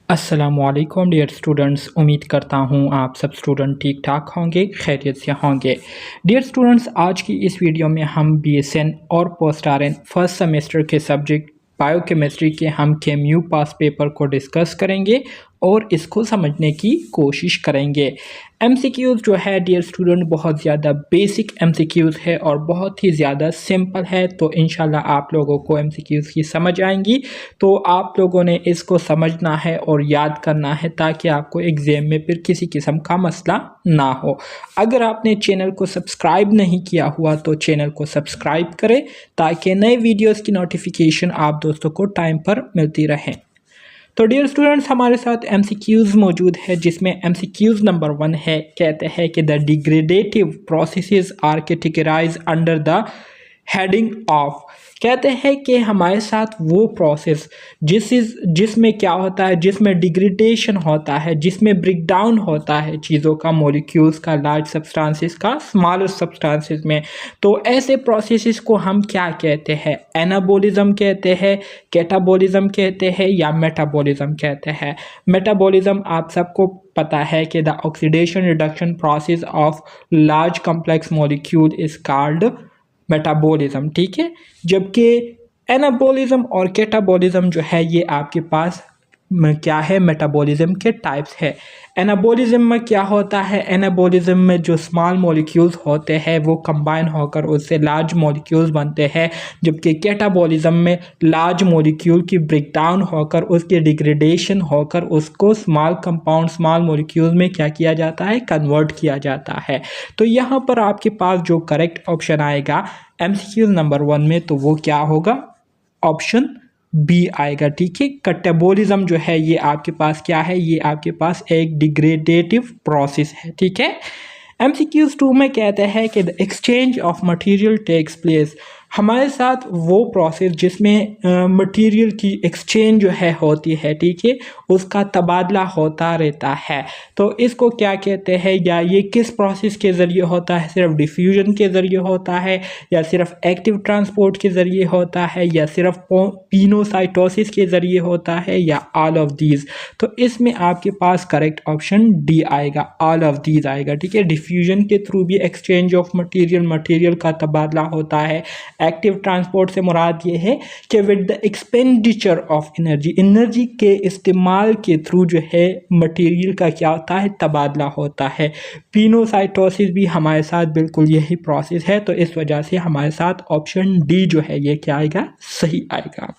अस्सलामुअलैकुम dear students, उम्मीद करता हूँ आप सब स्टूडेंट ठीक ठाक होंगे, खैरियत से होंगे। डियर स्टूडेंट्स, आज की इस वीडियो में हम BSN और पोस्ट RN फर्स्ट सेमेस्टर के सब्जेक्ट बायोकेमिस्ट्री के हम केम्यू पास पेपर को डिस्कस करेंगे और इसको समझने की कोशिश करेंगे। MCQs जो है डियर स्टूडेंट बहुत ज़्यादा बेसिक MCQs है और बहुत ही ज़्यादा सिंपल है, तो इंशाल्लाह आप लोगों को MCQs की समझ आएंगी। तो आप लोगों ने इसको समझना है और याद करना है ताकि आपको एग्ज़ाम में फिर किसी किस्म का मसला ना हो। अगर आपने चैनल को सब्सक्राइब नहीं किया हुआ तो चैनल को सब्सक्राइब करें ताकि नए वीडियोज़ की नोटिफिकेशन आप दोस्तों को टाइम पर मिलती रहे। तो डियर स्टूडेंट्स, हमारे साथ MCQs मौजूद है जिसमें MCQs नंबर 1 है। कहते हैं कि the degradative processes are categorize under the heading of. कहते हैं कि हमारे साथ वो प्रोसेस जिसमें क्या होता है, जिसमें डिग्रेडेशन होता है, जिसमें ब्रेक डाउन होता है चीज़ों का, मॉलिक्यूल्स का, लार्ज सब्सटेंसेस का स्मॉलर सब्सटेंसेस में। तो ऐसे प्रोसेसेस को हम क्या कहते हैं? एनाबॉलिज्म कहते हैं, कैटाबॉलिज्म कहते हैं या मेटाबॉलिज्म कहते हैं। मेटाबॉलिज्म आप सबको पता है कि the oxidation reduction process of large complex molecule is called metabolism, ठीक है। जबकि एनाबॉलिज्म और कैटाबॉलिज्म जो है ये आपके पास क्या है, मेटाबॉलिज्म के टाइप्स है। एनाबॉलिज्म में क्या होता है? एनाबॉलिज्म में जो स्मॉल मॉलिक्यूल्स होते हैं वो कंबाइन होकर उससे लार्ज मॉलिक्यूल्स बनते हैं, जबकि कैटाबॉलिज्म में लार्ज मॉलिक्यूल की ब्रेकडाउन होकर उसके डिग्रेडेशन होकर उसको स्मॉल कंपाउंड, स्मॉल मॉलिक्यूल्स में क्या किया जाता है, कन्वर्ट किया जाता है। तो यहाँ पर आपके पास जो करेक्ट ऑप्शन आएगा MCQ नंबर 1 में, तो वो क्या होगा? ऑप्शन बी आएगा, ठीक है। कैटाबॉलिज्म जो है ये आपके पास क्या है? ये आपके पास एक डिग्रेडेटिव प्रोसेस है, ठीक है। MCQ 2 में कहते हैं कि the exchange of material takes place. हमारे साथ वो प्रोसेस जिसमें मटेरियल की एक्सचेंज जो है होती है, ठीक है, उसका तबादला होता रहता है। तो इसको क्या कहते हैं, या ये किस प्रोसेस के ज़रिए होता है? सिर्फ डिफ्यूजन के ज़रिए होता है, या सिर्फ एक्टिव ट्रांसपोर्ट के ज़रिए होता है, या सिर्फ पिनोसाइटोसिस के ज़रिए होता है, या ऑल ऑफ दीज? तो इसमें आपके पास करेक्ट ऑप्शन डी आएगा, ऑल ऑफ दीज आएगा, ठीक है। डिफ्यूजन के थ्रू भी एक्सचेंज ऑफ मटेरियल का तबादला होता है। एक्टिव ट्रांसपोर्ट से मुराद ये है कि with the expenditure of energy के इस्तेमाल के थ्रू जो है मटेरियल का क्या होता है, तबादला होता है। पिनोसाइटोसिस भी हमारे साथ बिल्कुल यही प्रोसेस है, तो इस वजह से हमारे साथ ऑप्शन डी जो है ये क्या आएगा, सही आएगा।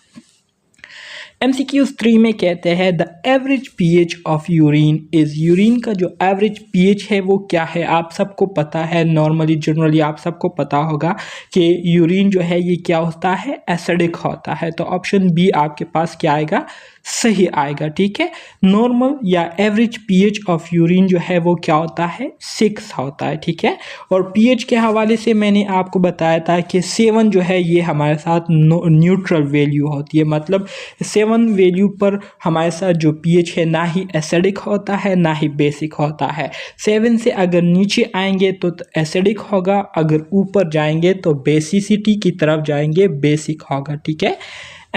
MCQ 3 में कहते हैं the average pH of urine is. Urine का जो एवरेज pH है वो क्या है? आप सबको पता है, नॉर्मली जनरली आप सबको पता होगा कि यूरिन जो है ये क्या होता है, एसिडिक होता है। तो ऑप्शन बी आपके पास क्या आएगा, सही आएगा, ठीक है। नॉर्मल या एवरेज pH ऑफ यूरिन जो है वो क्या होता है, 6 होता है, ठीक है। और pH के हवाले से मैंने आपको बताया था कि 7 जो है ये हमारे साथ न्यूट्रल वैल्यू होती है, मतलब 7 वैल्यू पर हमारे साथ जो pH है ना ही एसिडिक होता है ना ही बेसिक होता है। 7 से अगर नीचे आएंगे तो एसिडिक होगा, अगर ऊपर जाएंगे तो बेसिसिटी की तरफ जाएंगे, बेसिक होगा, ठीक है।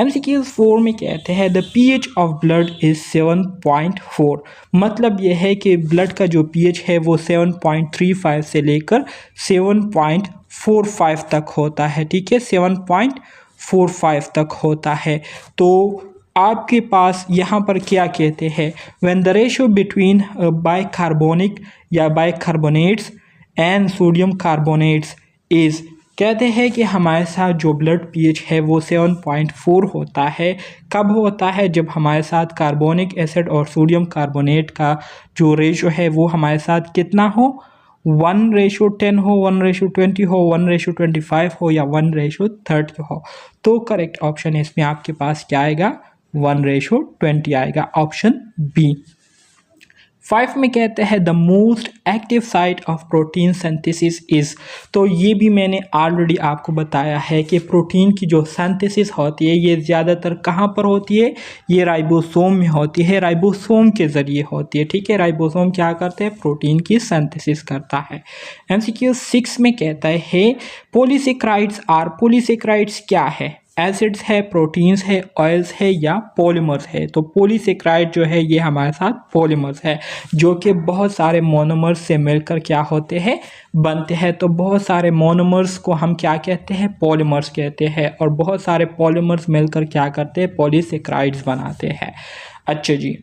MCQ 4 में कहते हैं the pH of blood is 7.4। मतलब यह है कि ब्लड का जो pH है वो 7.35 से लेकर 7.45 तक होता है, ठीक है, 7.45 तक होता है। तो आपके पास यहाँ पर क्या कहते हैं, व्हेन द रेशो बिटवीन बाइकार्बोनिक या bicarbonates and sodium carbonates is. कहते हैं कि हमारे साथ जो ब्लड pH है वो 7.4 होता है। कब होता है? जब हमारे साथ कार्बोनिक एसिड और सोडियम कार्बोनेट का जो रेशो है वो हमारे साथ कितना हो, 1:10 हो, 1:20 हो, 1:25 हो, या 1:30 हो। तो करेक्ट ऑप्शन इसमें आपके पास क्या आएगा, 1:20 आएगा, ऑप्शन बी। 5 में कहते हैं the most active site of protein synthesis is. तो ये भी मैंने ऑलरेडी आपको बताया है कि प्रोटीन की जो सिंथेसिस होती है ये ज़्यादातर कहाँ पर होती है, ये राइबोसोम में होती है, राइबोसोम के ज़रिए होती है, ठीक है। राइबोसोम क्या करते हैं, प्रोटीन की सिंथेसिस करता है। MCQ 6 में कहता है पॉलीसेक्राइड्स आर। पॉलीसेक्राइड्स क्या है? एसिड्स है, प्रोटीन्स है, ऑयल्स है या पॉलीमर्स है। तो पॉलीसेक्राइड जो है ये हमारे साथ पॉलीमर्स है जो कि बहुत सारे मोनोमर्स से मिलकर क्या होते हैं, बनते हैं। तो बहुत सारे मोनोमर्स को हम क्या कहते हैं, पॉलीमर्स कहते हैं, और बहुत सारे पॉलीमर्स मिलकर क्या करते हैं, पॉलीसेक्राइड्स बनाते हैं। अच्छा जी,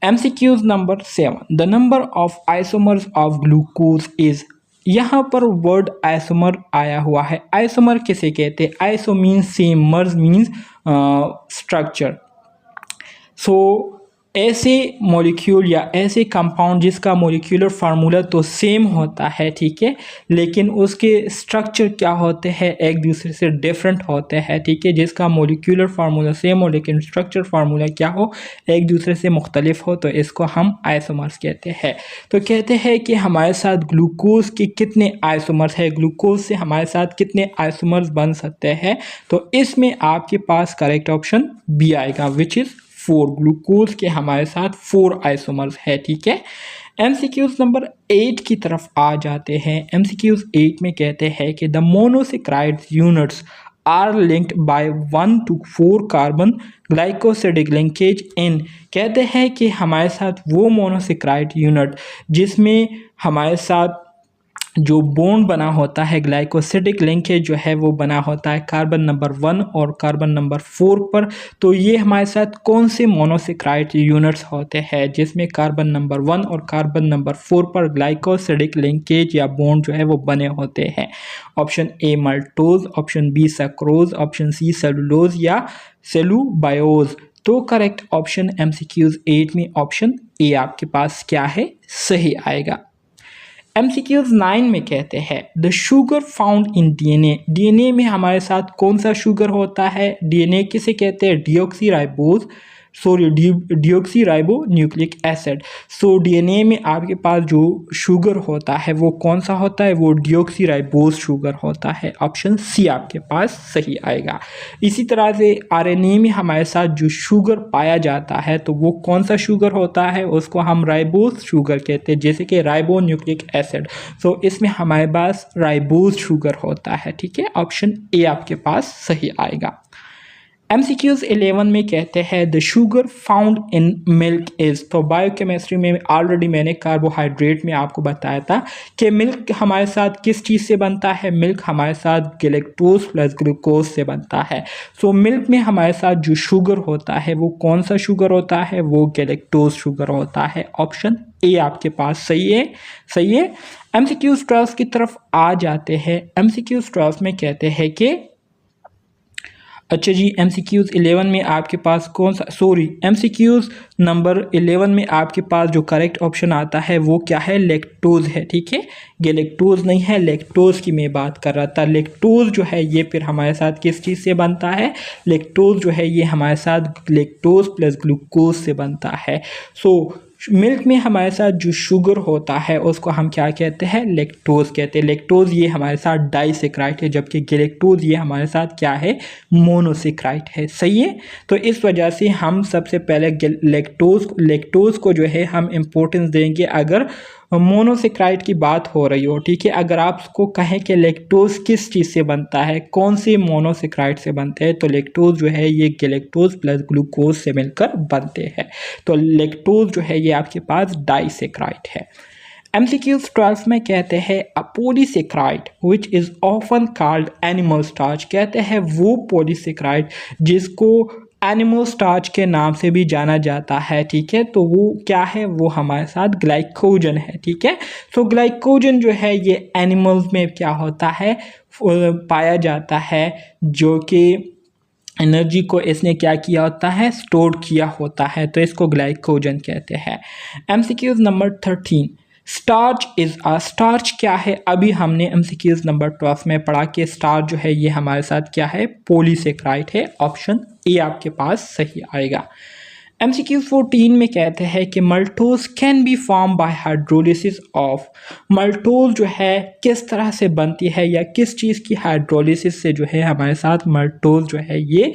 MCQs number 7, the number of isomers of glucose is. यहाँ पर वर्ड आइसोमर आया हुआ है। आइसोमर किसे कहते हैं? आइसो मीन्स सेम, मर्ज मीन्स स्ट्रक्चर। सो ऐसे मॉलिक्यूल या ऐसे कंपाउंड जिसका मॉलिक्यूलर फार्मूला तो सेम होता है, ठीक है, लेकिन उसके स्ट्रक्चर क्या होते हैं, एक दूसरे से डिफरेंट होते हैं, ठीक है। जिसका मॉलिक्यूलर फार्मूला सेम हो लेकिन स्ट्रक्चर फार्मूला क्या हो, एक दूसरे से मुख्तलिफ हो, तो इसको हम आइसोमर्स कहते हैं। तो कहते हैं कि हमारे साथ ग्लूकोज के कितने आइसोमर्स है, ग्लूकोज से हमारे साथ कितने आइसोमर्स बन सकते हैं। तो इसमें आपके पास करेक्ट ऑप्शन बी आएगा, विच इज़ 4। ग्लूकोज के हमारे साथ 4 आइसोमर्स है, ठीक है। MCQs नंबर 8 की तरफ आ जाते हैं। MCQs 8 में कहते हैं कि the monosaccharide units are linked by 1 to 4 carbon glycosidic linkage in. कहते हैं कि हमारे साथ वो मोनोसेक्राइड यूनिट जिसमें हमारे साथ जो बॉन्ड बना होता है, ग्लाइकोसिडिक लिंकेज जो है वो बना होता है कार्बन नंबर 1 और कार्बन नंबर 4 पर। तो ये हमारे साथ कौन से मोनोसेक्राइड यूनिट्स होते हैं जिसमें कार्बन नंबर 1 और कार्बन नंबर 4 पर ग्लाइकोसिडिक लिंकेज या बॉन्ड जो है वो बने होते हैं? Option A maltose, option B sucrose, option C cellulose या सेलुबायोज। तो करेक्ट ऑप्शन MCQs 8 में ऑप्शन ए आपके पास क्या है, सही आएगा। MCQs 9 में कहते हैं the sugar found in DNA। DNA में हमारे साथ कौन सा शुगर होता है? DNA किसे कहते हैं? Deoxyribonucleic acid. So DNA में आपके पास जो शुगर होता है वो कौन सा होता है? वो डिऑक्सी राइबोज शुगर होता है। ऑप्शन सी आपके पास सही आएगा। इसी तरह से RNA में हमारे साथ जो शुगर पाया जाता है तो वो कौन सा शुगर होता है? उसको हम राइबोज शुगर कहते हैं, जैसे कि राइबो न्यूक्लिक एसिड। सो इसमें हमारे पास राइबोज शुगर होता है, ठीक है। ऑप्शन ए आपके पास सही आएगा। MCQs 11 में कहते हैं the sugar found in milk is. तो बायोकेमिस्ट्री में ऑलरेडी मैंने कार्बोहाइड्रेट में आपको बताया था कि मिल्क हमारे साथ किस चीज़ से बनता है। मिल्क हमारे साथ गैलेक्टोज प्लस ग्लूकोज से बनता है। सो मिल्क में हमारे साथ जो शुगर होता है वो कौन सा शुगर होता है? वो गैलेक्टोज शुगर होता है। ऑप्शन ए आपके पास सही है, सही है। MCQs 12 की तरफ आ जाते हैं। MCQs 12 में कहते हैं कि अच्छा जी, MCQs 11 में आपके पास कौन सा, MCQs नंबर 11 में आपके पास जो करेक्ट ऑप्शन आता है वो क्या है? लेक्टोज है, ठीक है। गैलेक्टोज नहीं है, लेक्टोज की मैं बात कर रहा था। लेक्टोज जो है ये फिर हमारे साथ किस चीज़ से बनता है? लेक्टोज जो है ये हमारे साथ लेक्टोज प्लस ग्लूकोज से बनता है। सो मिल्क में हमारे साथ जो शुगर होता है उसको हम क्या कहते हैं? लेक्टोज कहते हैं। लेक्टोज ये हमारे साथ डाइसेक्राइड है, जबकि गैलेक्टोज ये हमारे साथ क्या है? मोनोसेक्राइड है, सही है। तो इस वजह से हम सबसे पहले लेक्टोज को जो है हम इम्पोर्टेंस देंगे अगर मोनोसेक्राइड की बात हो रही हो, ठीक है। अगर आपको कहें कि लेक्टोज किस चीज़ से बनता है, कौन से मोनोसेक्राइड से बनते हैं, तो लेक्टोज जो है ये गैलेक्टोज प्लस ग्लूकोज से मिलकर बनते हैं। तो लेक्टोज जो है ये आपके पास डाइसेक्राइड है। MCQs 12 में कहते हैं अ polysaccharide which is often called animal starch. कहते हैं वो पॉलीसेक्राइड जिसको एनिमल स्टार्च के नाम से भी जाना जाता है, ठीक है। तो वो क्या है? वो हमारे साथ ग्लाइकोजन है, ठीक है। तो ग्लाइकोजन जो है ये एनिमल्स में क्या होता है? पाया जाता है, जो कि एनर्जी को इसने क्या किया होता है? स्टोर किया होता है। तो इसको ग्लाइकोजन कहते हैं। MCQs number 13 starch is a. Starch क्या है? अभी हमने MCQs नंबर 12 में पढ़ा कि स्टार्च जो है ये हमारे साथ क्या है? पॉलीसेक्राइड है। ऑप्शन ए आपके पास सही आएगा। MCQ 14 में कहते हैं कि maltose can be form by hydrolysis of. Maltose जो है किस तरह से बनती है या किस चीज़ की हाइड्रोलिसिस से जो है हमारे साथ मल्टोज जो है ये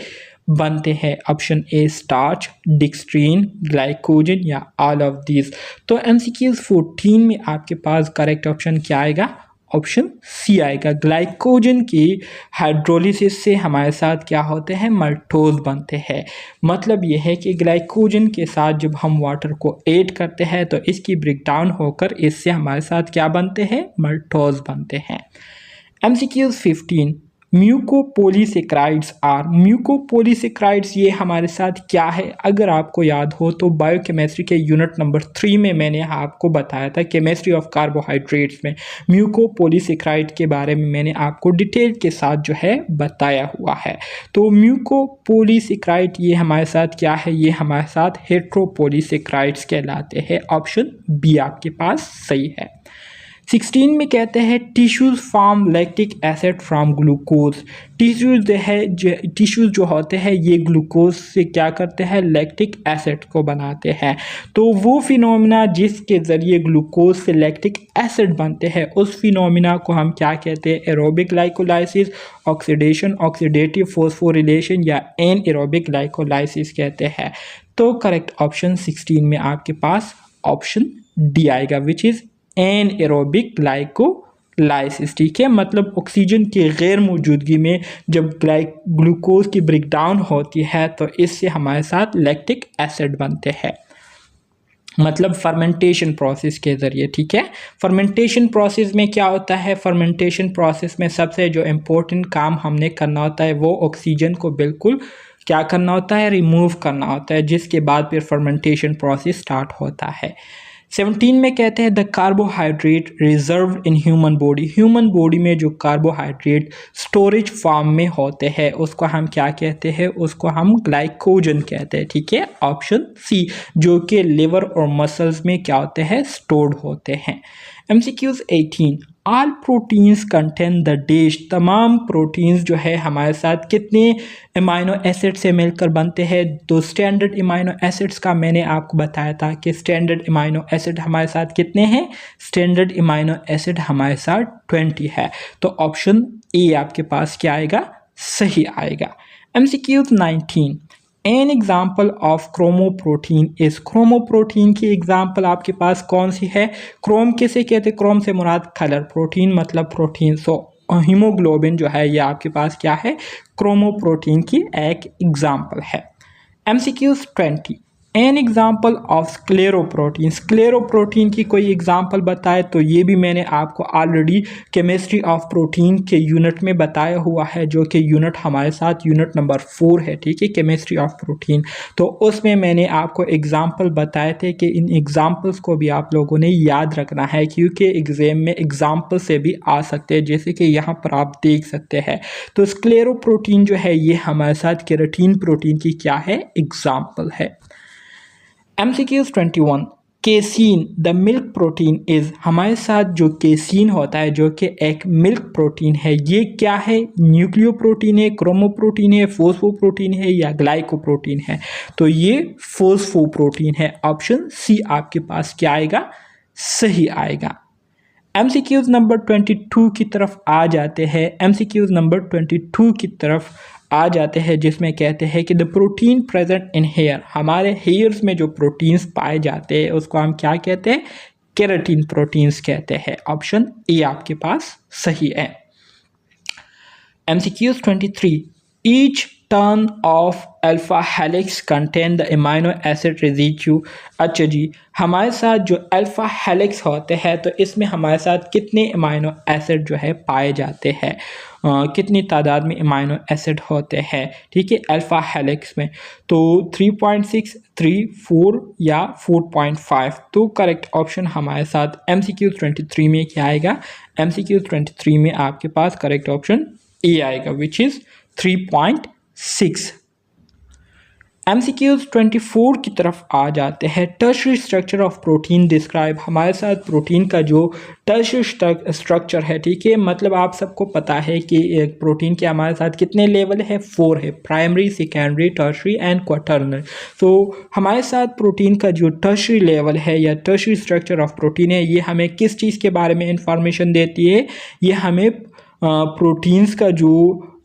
बनते हैं? ऑप्शन ए स्टार्च, डिक्सट्रीन, ग्लाइकोजन या ऑल ऑफ दीज। तो MCQ 14 में आपके पास करेक्ट ऑप्शन क्या आएगा? ऑप्शन सी आएगा। ग्लाइकोजन की हाइड्रोलिसिस से हमारे साथ क्या होते हैं, माल्टोज बनते हैं। मतलब यह है कि ग्लाइकोजन के साथ जब हम वाटर को ऐड करते हैं तो इसकी ब्रेकडाउन होकर इससे हमारे साथ क्या बनते हैं, माल्टोज बनते हैं। MCQs 15 म्यूकोपोलीसेक्राइड्स are. म्यूकोपोलीसेक्राइड्स ये हमारे साथ क्या है, अगर आपको याद हो तो बायोकेमिस्ट्री के यूनिट नंबर 3 में मैंने आपको बताया था केमिस्ट्री ऑफ कार्बोहाइड्रेट्स में म्यूकोपोलीसेक्राइड के बारे में मैंने आपको डिटेल के साथ जो है बताया हुआ है। तो म्यूकोपोलीसेक्राइड ये हमारे साथ क्या है, ये हमारे साथ हेट्रोपोलीसेक्राइड्स कहलाते हैं। ऑप्शन बी आपके पास सही है। 16 में कहते हैं tissues form lactic acid from glucose. Tissues जो होते हैं ये ग्लूकोज से क्या करते हैं, लैक्टिक एसिड को बनाते हैं। तो वो फिनोमिना जिसके ज़रिए ग्लूकोज से लैक्टिक एसिड बनते हैं उस फिनोमिना को हम क्या कहते हैं, aerobic glycolysis, oxidation, oxidative phosphorylation या एनएरोबिक ग्लाइकोलाइसिस कहते हैं। तो करेक्ट ऑप्शन 16 में आपके पास ऑप्शन डी आएगा, विच इज़ एनएरोबिक ग्लाइकोलाइसिस। ठीक है, मतलब ऑक्सीजन की गैर मौजूदगी में जब ग्लूकोज की ब्रेकडाउन होती है तो इससे हमारे साथ लैक्टिक एसिड बनते हैं, मतलब फर्मेंटेशन प्रोसेस के ज़रिए। ठीक है, फर्मेंटेशन प्रोसेस में क्या होता है, फर्मेंटेशन प्रोसेस में सबसे जो इम्पोर्टेंट काम हमने करना होता है वो ऑक्सीजन को बिल्कुल क्या करना होता है, रिमूव करना होता है, जिसके बाद फिर फर्मेंटेशन प्रोसेस स्टार्ट होता है। 17 में कहते हैं the carbohydrate reserve in human body. Human body में जो कार्बोहाइड्रेट स्टोरेज फॉर्म में होते हैं उसको हम क्या कहते हैं, उसको हम ग्लाइकोजन कहते हैं। ठीक है, ऑप्शन सी, जो कि लिवर और मसल्स में क्या होते हैं, स्टोर्ड होते हैं। MCQs 18 all proteins contain the dash. तमाम प्रोटीन्स जो है हमारे साथ कितने अमाइनो एसिड से मिलकर बनते हैं। तो स्टैंडर्ड अमाइनो एसिड्स का मैंने आपको बताया था कि स्टैंडर्ड अमाइनो एसिड हमारे साथ कितने हैं, स्टैंडर्ड अमाइनो एसिड हमारे साथ 20 है। तो ऑप्शन ए आपके पास क्या आएगा, सही आएगा। MCQs 19 N example of chromoprotein is. Chromoprotein की एग्जाम्पल आपके पास कौन सी है, क्रोम किसे कहते हैं, क्रोम से मुराद कलर, प्रोटीन मतलब प्रोटीन। सो हीमोग्लोबिन जो है ये आपके पास क्या है, क्रोमोप्रोटीन की एक एग्जाम्पल है। MCQs 20 an example of scleroprotein. Scleroprotein की कोई एग्जाम्पल बताए, तो ये भी मैंने आपको ऑलरेडी केमिस्ट्री ऑफ प्रोटीन के यूनिट में बताया हुआ है, जो कि यूनिट हमारे साथ यूनिट नंबर 4 है। ठीक है, केमिस्ट्री ऑफ प्रोटीन। तो उसमें मैंने आपको एग्जाम्पल बताए थे कि इन एग्जाम्पल्स को भी आप लोगों ने याद रखना है, क्योंकि एग्जाम में एग्जाम्पल से भी आ सकते हैं, जैसे कि यहाँ पर आप देख सकते हैं। तो स्क्लेरोप्रोटीन जो है ये हमारे साथ केराटिन प्रोटीन की क्या है, एग्जाम्पल है। MCQs 21 casein the milk protein is. हमारे साथ जो केसीन होता है जो कि एक मिल्क प्रोटीन है, ये क्या है, न्यूक्लियोप्रोटीन है, क्रोमोप्रोटीन है, फोस्फोप्रोटीन है या ग्लाइकोप्रोटीन है। तो ये फोस्फोप्रोटीन है। ऑप्शन सी आपके पास क्या आएगा, सही आएगा। MCQs नंबर 22 की तरफ आ जाते हैं। MCQs नंबर 22 की तरफ आ जाते हैं, जिसमें कहते हैं कि the protein present in hair. हमारे हेयर्स में जो प्रोटीन्स पाए जाते हैं उसको हम क्या कहते हैं, केराटिन प्रोटीन्स कहते हैं। ऑप्शन ए आपके पास सही है। MCQs 23 each turn off alpha helix contain the amino acid residue. अच्छा जी, हमारे साथ जो अल्फा हेलिक्स होते हैं तो इसमें हमारे साथ कितने अमाइनो एसिड जो है पाए जाते हैं, कितनी तादाद में अमाइनो एसिड होते हैं। ठीक है, अल्फा हेलिक्स में तो 3.6, 3, 4 या 4.5। तो करेक्ट ऑप्शन हमारे साथ MCQs 23 में क्या आएगा, MCQs 23 में आपके पास करेक्ट ऑप्शन ए आएगा, विच इज़ 3.6। MCQs 24 की तरफ आ जाते हैं। Tertiary structure of protein describe. हमारे साथ प्रोटीन का जो टर्शरी स्ट्रक्चर है, ठीक है, मतलब आप सबको पता है कि एक प्रोटीन के हमारे साथ कितने लेवल है, 4 है, primary, secondary, tertiary and quaternary. तो हमारे साथ प्रोटीन का जो टर्शरी लेवल है या टर्शरी स्ट्रक्चर ऑफ प्रोटीन है, ये हमें किस चीज़ के बारे में इंफॉर्मेशन देती है, ये हमें प्रोटीन्स का जो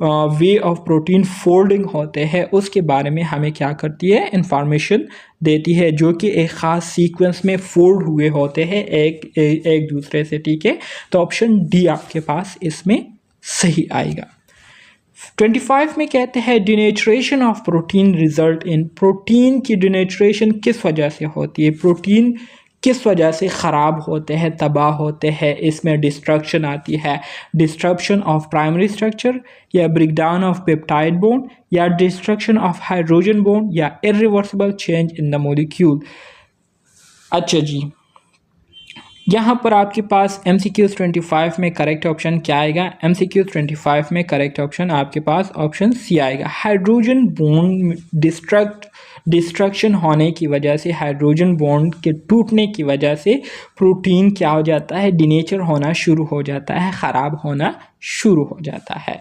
वे ऑफ प्रोटीन फोल्डिंग होते हैं उसके बारे में हमें क्या करती है, इंफॉर्मेशन देती है, जो कि एक ख़ास सीक्वेंस में फोल्ड हुए होते हैं एक दूसरे से। ठीक है, तो ऑप्शन डी आपके पास इसमें सही आएगा। 25 में कहते हैं denaturation of protein result in, protein की डिनेचरेशन किस वजह से होती है, प्रोटीन किस वजह से ख़राब होते हैं, तबाह होते हैं। इसमें डिस्ट्रक्शन आती है, डिस्ट्रप्शन ऑफ प्राइमरी स्ट्रक्चर, या ब्रेकडाउन ऑफ पेप्टाइड बॉन्ड, या डिस्ट्रक्शन ऑफ हाइड्रोजन बॉन्ड, या irreversible change in the molecule. अच्छा जी, यहाँ पर आपके पास MCQs 25 में करेक्ट ऑप्शन क्या आएगा, MCQs 25 में करेक्ट ऑप्शन आपके पास ऑप्शन सी आएगा। हाइड्रोजन बॉन्ड डिस्ट्रक्शन होने की वजह से, हाइड्रोजन बॉन्ड के टूटने की वजह से प्रोटीन क्या हो जाता है, डिनेचर होना शुरू हो जाता है, ख़राब होना शुरू हो जाता है।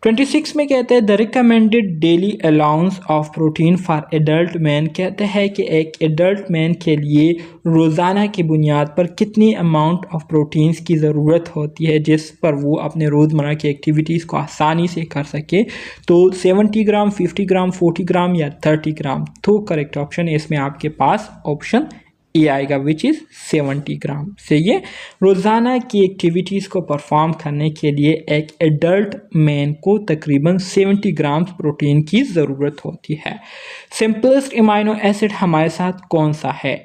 26 में कहते हैं the recommended daily allowance of protein for adult man, कहते हैं कि एक एडल्ट मैन के लिए रोज़ाना की बुनियाद पर कितनी अमाउंट ऑफ प्रोटीन्स की ज़रूरत होती है जिस पर वो अपने रोज़मर्रा की एक्टिविटीज़ को आसानी से कर सके। तो 70 ग्राम, 50 ग्राम, 40 ग्राम या 30 ग्राम। तो करेक्ट ऑप्शन इसमें आपके पास ऑप्शन ए आएगा, विच इज़ 70 ग्राम से। ये रोज़ाना की एक्टिविटीज़ को परफॉर्म करने के लिए एक एडल्ट मैन को तकरीबन 70 ग्राम प्रोटीन की ज़रूरत होती है। सिंपलेस्ट अमाइनो एसिड हमारे साथ कौन सा है,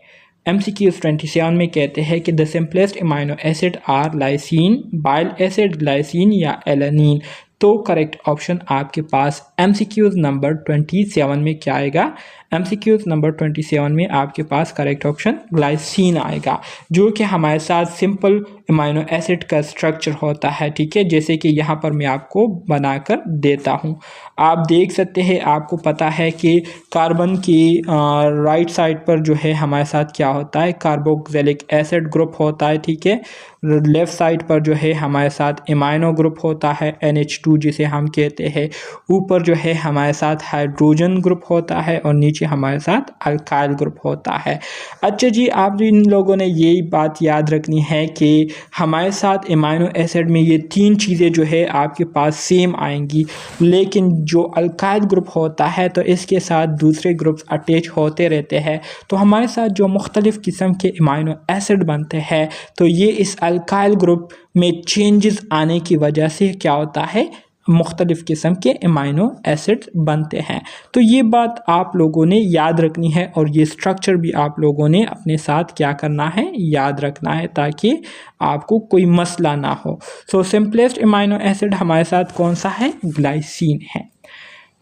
MCQs 27 में कहते हैं कि the simplest amino acid are lysine, bile acid, glycine या एलानिन। तो करेक्ट ऑप्शन आपके पास MCQs नंबर 27 में क्या आएगा, MCQs नंबर 27 में आपके पास करेक्ट ऑप्शन ग्लाइसिन आएगा, जो कि हमारे साथ सिंपल अमाइनो एसिड का स्ट्रक्चर होता है। ठीक है, जैसे कि यहाँ पर मैं आपको बनाकर देता हूँ, आप देख सकते हैं, आपको पता है कि कार्बन की राइट साइड पर जो है हमारे साथ क्या होता है, कार्बोक्सिलिक एसिड ग्रुप होता है। ठीक है, लेफ़्ट साइड पर जो है हमारे साथ अमाइनो ग्रुप होता है NH2 जिसे हम कहते हैं, ऊपर जो है हमारे साथ हाइड्रोजन ग्रुप होता है और नीचे हमारे साथ अल्काइल ग्रुप होता है। अच्छा जी, आप इन लोगों ने यही बात याद रखनी है कि हमारे साथ अमाइनो एसिड में ये तीन चीज़ें जो है आपके पास सेम आएंगी, लेकिन जो अल्काइल ग्रुप होता है तो इसके साथ दूसरे ग्रुप्स अटैच होते रहते हैं। तो हमारे साथ जो मुख्तलिफ़ किस्म के अमाइनो एसिड बनते हैं, तो ये इस अल्काइल ग्रुप में चेंजेस आने की वजह से क्या होता है, मुख्तलिफ़ किस्म के अमाइनो एसिड्स बनते हैं। तो ये बात आप लोगों ने याद रखनी है और ये स्ट्रक्चर भी आप लोगों ने अपने साथ क्या करना है, याद रखना है, ताकि आपको कोई मसला ना हो। सो सिंपलेस्ट अमाइनो एसिड हमारे साथ कौन सा है, ग्लाइसिन है।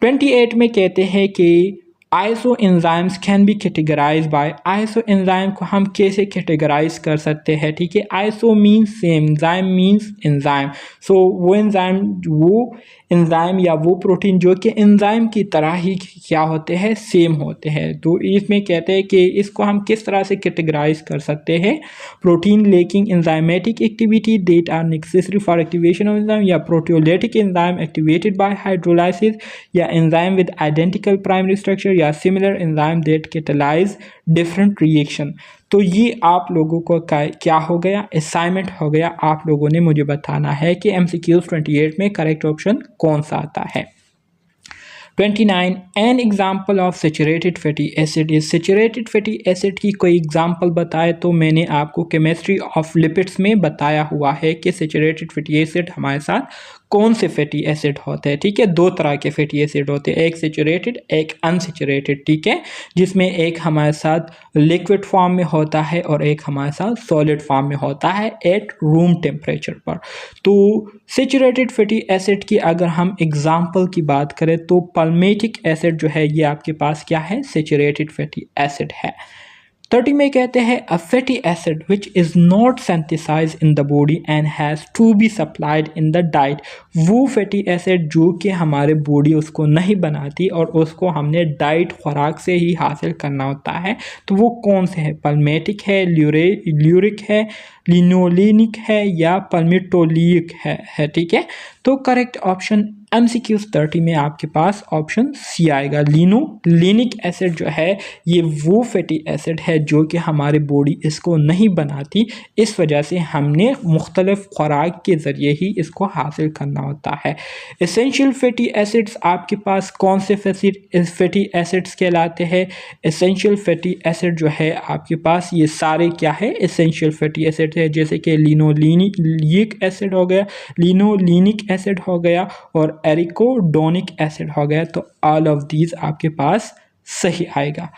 28 में कहते हैं कि iso enzymes can be categorize by, iso enzyme को हम कैसे कैटेगराइज कर सकते हैं। ठीक है, iso means same, enzyme means enzyme. So वो एंजाइम या वो प्रोटीन जो कि एंजाइम की तरह ही क्या होते हैं, सेम होते हैं। तो इसमें कहते हैं कि इसको हम किस तरह से कैटेगराइज कर सकते हैं, protein lacking enzymatic activity that are necessary for activation of enzyme, या proteolytic enzyme activated by hydrolysis, या enzyme with identical primary structure, या similar enzyme that catalyze different reaction. तो ये आप लोगों को क्या हो गया, असाइनमेंट हो गया। आप लोगों ने मुझे बताना है कि MCQs 28 में करेक्ट ऑप्शन कौन सा आता है। 29 N example of saturated fatty acid is, saturated fatty acid की कोई एग्जाम्पल बताए तो मैंने आपको केमिस्ट्री ऑफ लिपिड्स में बताया हुआ है कि सेचुरेटेड फैटी एसिड हमारे साथ कौन से फैटी एसिड होते हैं। ठीक है, दो तरह के फैटी एसिड होते हैं, एक सेचुरेटेड, एक अनसेचुरेटेड। ठीक है, जिसमें एक हमारे साथ लिक्विड फॉर्म में होता है और एक हमारे साथ सॉलिड फॉर्म में होता है एट रूम टेम्परेचर पर। तो सेचुरेटेड फैटी एसिड की अगर हम एग्जाम्पल की बात करें तो पाल्मिटिक एसिड जो है ये आपके पास क्या है, सेचुरेटेड फैटी एसिड है। 30 में कहते हैं a fatty acid which is not synthesize in the body and has to be supplied in the diet, वो फैटी एसिड जो कि हमारे बॉडी उसको नहीं बनाती और उसको हमने डाइट खुराक से ही हासिल करना होता है। तो वो कौन से है, पाल्मेटिक है, ल्यूरिक है, लिनोलेनिक है, या पाल्मिटोलिक है। ठीक है, तो करेक्ट ऑप्शन MCQs 30 में आपके पास ऑप्शन सी आएगा। लिनोलेनिक एसिड जो है ये वो फैटी एसिड है जो कि हमारी बॉडी इसको नहीं बनाती, इस वजह से हमने मुख्तलिफ खुराक के ज़रिए ही इसको हासिल करना होता है। एसेंशियल फैटी एसिड्स आपके पास कौन से फैटी एसिड्स कहलाते हैं? एसेंशियल फैटी एसिड जो है आपके पास ये सारे क्या है? एसेंशियल फैटी एसिड है, जैसे कि लिनोलिक एसिड हो गया, लिनोलिनिक एसिड हो गया और एरिकोडोनिक एसिड हो गया। तो ऑल ऑफ दीज आपके पास सही आएगा।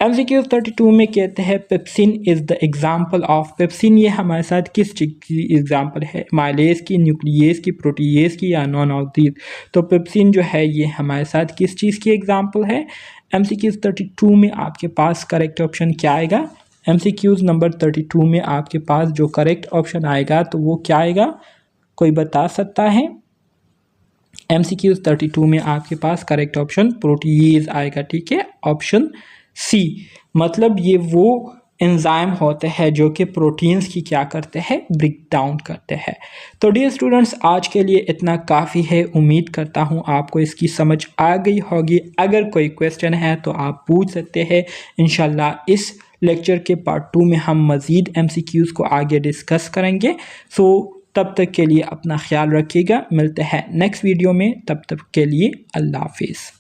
MCQ 32 में कहते हैं pepsin is the example of. Pepsin ये हमारे साथ किस चीज़ की एग्जाम्पल है? माइलेज की, न्यूक्लियस की, प्रोटीएज की या नॉन ऑफ दीज? तो पेप्सिन जो है ये हमारे साथ किस चीज़ की एग्जाम्पल है? MCQ 32 में आपके पास करेक्ट ऑप्शन क्या आएगा? MCQ नंबर 32 में आपके पास जो करेक्ट ऑप्शन आएगा तो वो क्या आएगा? कोई बता सकता है? MCQ 32 में आपके पास करेक्ट ऑप्शन प्रोटीज आएगा। ठीक है, ऑप्शन सी। मतलब ये वो एंजाइम होते हैं जो कि प्रोटीन्स की क्या करते हैं? ब्रेक डाउन करते हैं। तो डियर स्टूडेंट्स, आज के लिए इतना काफ़ी है। उम्मीद करता हूँ आपको इसकी समझ आ गई होगी। अगर कोई क्वेश्चन है तो आप पूछ सकते हैं। इंशाल्लाह इस लेक्चर के पार्ट 2 में हम मज़ीद MCQs को आगे डिस्कस करेंगे। तब तक के लिए अपना ख्याल रखिएगा। मिलते हैं नेक्स्ट वीडियो में, तब तक के लिए अल्लाह हाफिज़।